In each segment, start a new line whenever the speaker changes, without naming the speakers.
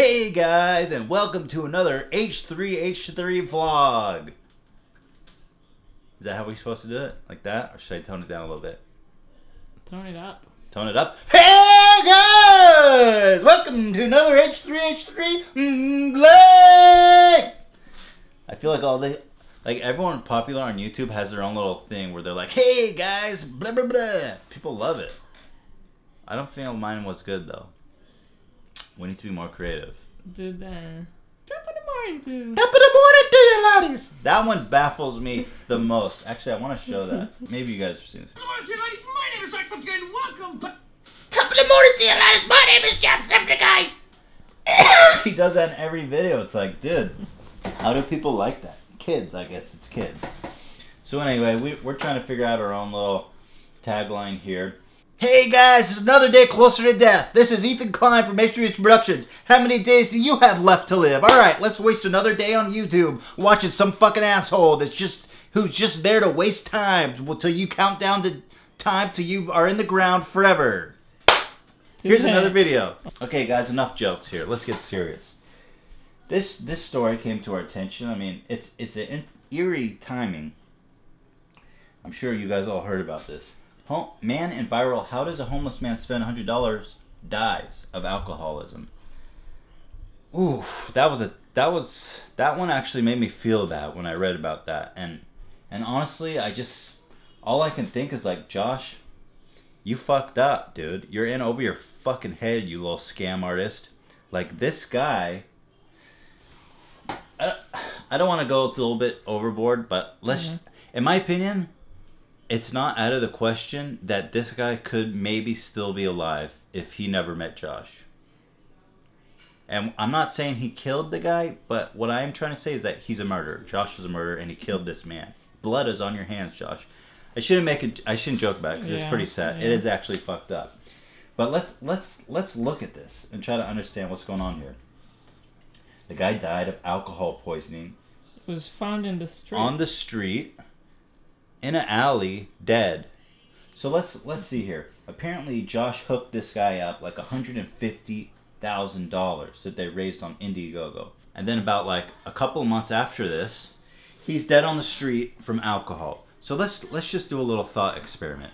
Hey guys, and welcome to another H3H3 vlog. Is that how we're supposed to do it? Like that? Or should I tone it down a little bit?
Tone it up.
Tone it up. Hey guys! Welcome to another H3H3 vlog! I feel like everyone popular on YouTube has their own little thing where they're like, hey guys, blah blah blah. People love it. I don't feel mine was good though. We need to be more creative.
Do the top of the morning to
Top of the morning to you laddies. That one baffles me the most. Actually, I want to show that. Maybe you guys have seen this.
Good morning to you ladies. My name is Jacksepticeye and welcome back.
Top of the morning to you laddies. My name is Jacksepticeye. He does that in every video. It's like, dude, how do people like that? Kids, I guess it's kids. So anyway, we're trying to figure out our own little tagline here. Hey guys, it's another day closer to death. This is Ethan Klein from H3H Productions. How many days do you have left to live? Alright, let's waste another day on YouTube watching some fucking asshole who's just there to waste time till you count down to time till you are in the ground forever. Here's another video. Okay guys, enough jokes here. Let's get serious. This story came to our attention. I mean, it's an eerie timing. I'm sure you guys all heard about this. Man in viral, how does a homeless man spend $100 dies of alcoholism? Ooh, that one actually made me feel bad when I read about that. And honestly, all I can think is like, Josh, you fucked up, dude. You're in over your fucking head, you little scam artist. Like this guy, I don't want to go a little bit overboard, but in my opinion, it's not out of the question that this guy could maybe still be alive if he never met Josh. And I'm not saying he killed the guy, but what I am trying to say is that he's a murderer. Josh was a murderer and he killed this man. Blood is on your hands, Josh. I shouldn't joke about it because it's pretty sad. Yeah. It is actually fucked up. But let's look at this and try to understand what's going on here. The guy died of alcohol poisoning.
Was found in the street. On the street.
In an alley, dead. So let's see here. Apparently, Josh hooked this guy up like $150,000 that they raised on Indiegogo. And then about like a couple of months after this, he's dead on the street from alcohol. So let's just do a little thought experiment.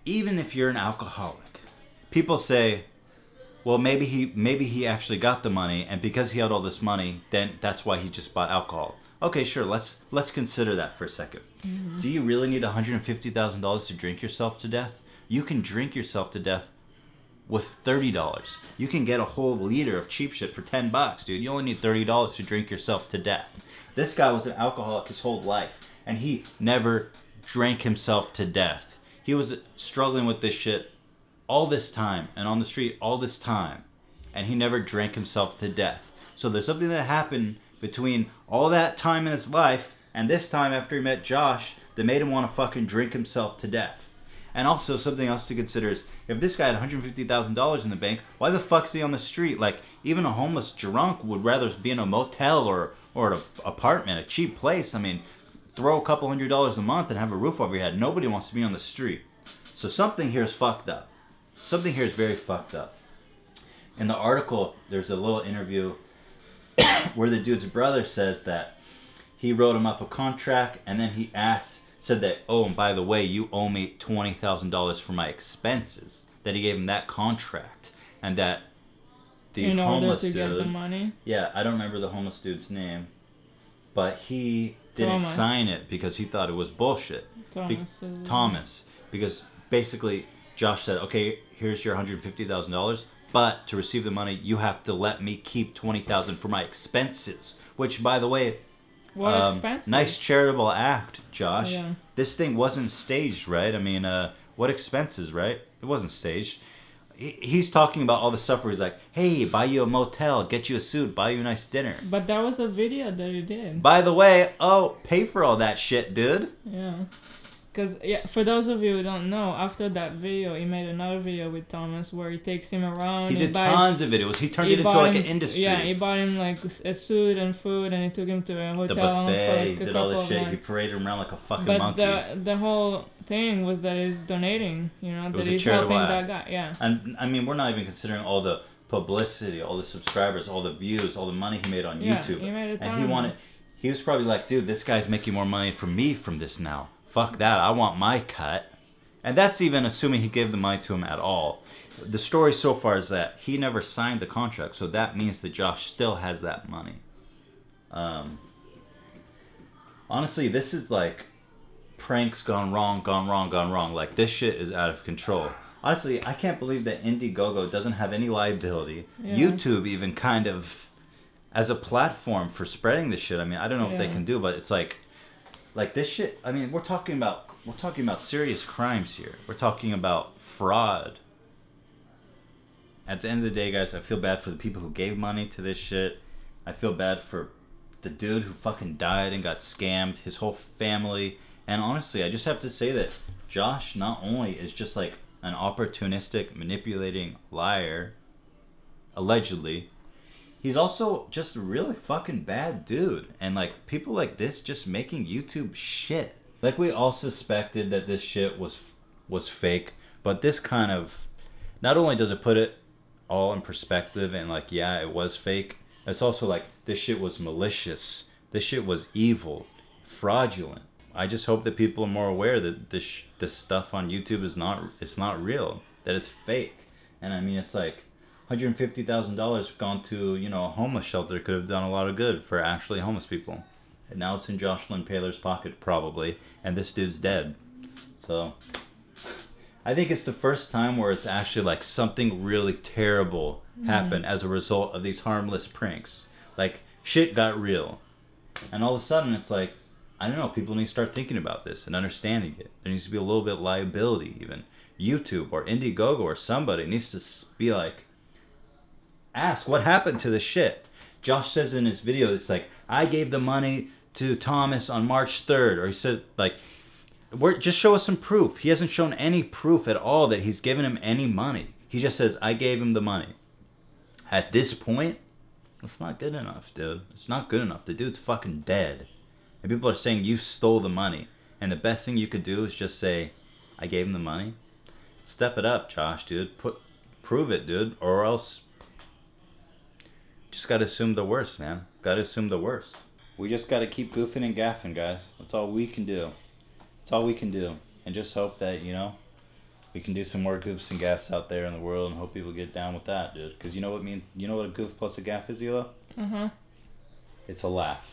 Even if you're an alcoholic, people say, well, maybe he actually got the money, and because he had all this money, then that's why he just bought alcohol. Okay, sure. Let's consider that for a second. Mm-hmm. Do you really need $150,000 to drink yourself to death? You can drink yourself to death with $30. You can get a whole liter of cheap shit for $10, dude. You only need $30 to drink yourself to death. This guy was an alcoholic his whole life, and he never drank himself to death. He was struggling with this shit all this time, and on the street all this time, and he never drank himself to death. So there's something that happened between all that time in his life and this time after he met Josh that made him want to fucking drink himself to death. And also something else to consider is, if this guy had $150,000 in the bank, why the fuck's he on the street? Like, even a homeless drunk would rather be in a motel or an apartment, a cheap place. I mean, throw a couple $100s a month and have a roof over your head. Nobody wants to be on the street. So something here is fucked up. Something here is very fucked up. In the article, there's a little interview where the dude's brother says that he wrote him up a contract, and then he said that, oh, and by the way, you owe me $20,000 for my expenses. That he gave him that contract, and that the homeless dude, get the money? Yeah, I don't remember the homeless dude's name, but he didn't sign it because he thought it was bullshit. Thomas, because basically Josh said, okay, here's your $150,000. But to receive the money, you have to let me keep $20,000 for my expenses. Which, by the way, nice charitable act, Josh. Yeah. This thing wasn't staged, right? I mean, what expenses, right? It wasn't staged. He's talking about all the stuff where he's like, hey, buy you a motel, get you a suit, buy you a nice dinner.
But that was a video that he did.
By the way, pay for all that shit, dude.
Yeah. Because, yeah, for those of you who don't know, after that video, he made another video with Thomas where he takes him around.
He did tons of videos. He turned it into like an industry.
Yeah, he bought him like a suit and food, and he took him to a hotel.
The buffet, he did all this shit. He paraded him around like a fucking monkey.
But the whole thing was that he's donating, you know, that he's helping that guy. Yeah.
And I mean, we're not even considering all the publicity, all the subscribers, all the views, all the money he made on YouTube.
He made a ton
And he was probably like, dude, this guy's making more money from me from this now. Fuck that, I want my cut. And that's even assuming he gave the money to him at all. The story so far is that he never signed the contract, so that means that Josh still has that money. Honestly, this is like pranks gone wrong. Like, this shit is out of control. Honestly, I can't believe that Indiegogo doesn't have any liability. Yeah. YouTube even kind of, as a platform for spreading this shit, I mean, I don't know what they can do, but it's like this shit, I mean, we're talking about serious crimes here. We're talking about fraud. At the end of the day, guys, I feel bad for the people who gave money to this shit. I feel bad for the dude who fucking died and got scammed, his whole family. And honestly, I just have to say that Josh not only is just like an opportunistic, manipulating liar, allegedly, he's also just a really fucking bad dude. And like, people like this just making YouTube shit. Like, we all suspected that this shit was fake, but this kind of, not only does it put it all in perspective and like, yeah, it was fake, it's also like, this shit was malicious, this shit was evil, fraudulent. I just hope that people are more aware that this stuff on YouTube is not real, that it's fake. And I mean, it's like $150,000 gone to, you know, a homeless shelter could have done a lot of good for actually homeless people. And now it's in JoshPaler's pocket probably, and this dude's dead. So I think it's the first time where it's actually like something really terrible happened as a result of these harmless pranks. Like, shit got real. And all of a sudden it's like, I don't know, people need to start thinking about this and understanding it. There needs to be a little bit of liability even. YouTube or Indiegogo or somebody needs to be like, ask what happened to this shit. Josh says in his video, it's like, I gave the money to Thomas on March 3rd. Or he said, like, just show us some proof. He hasn't shown any proof at all that he's given him any money. He just says, I gave him the money. At this point, it's not good enough, dude. It's not good enough. The dude's fucking dead. And people are saying you stole the money. And the best thing you could do is just say, I gave him the money. Step it up, Josh, dude. Prove it, dude. Or else, just gotta assume the worst, man. Gotta assume the worst. We just gotta keep goofing and gaffing, guys. That's all we can do. That's all we can do. And just hope that, you know, we can do some more goofs and gaffs out there in the world and hope people get down with that, dude. Because you know what a goof plus a gaff is, Hila? It's a laugh.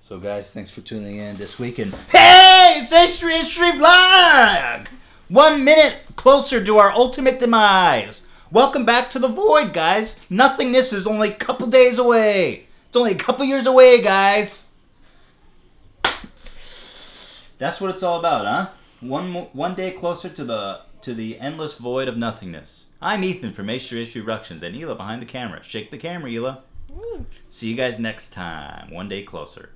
So guys, thanks for tuning in this week, and hey, it's History Vlog! 1 minute closer to our ultimate demise. Welcome back to the void, guys. Nothingness is only a couple days away. It's only a couple years away, guys. That's what it's all about, huh? One day closer to the endless void of nothingness. I'm Ethan from History Productions, and Hila behind the camera. Shake the camera, Hila. See you guys next time. 1 day closer.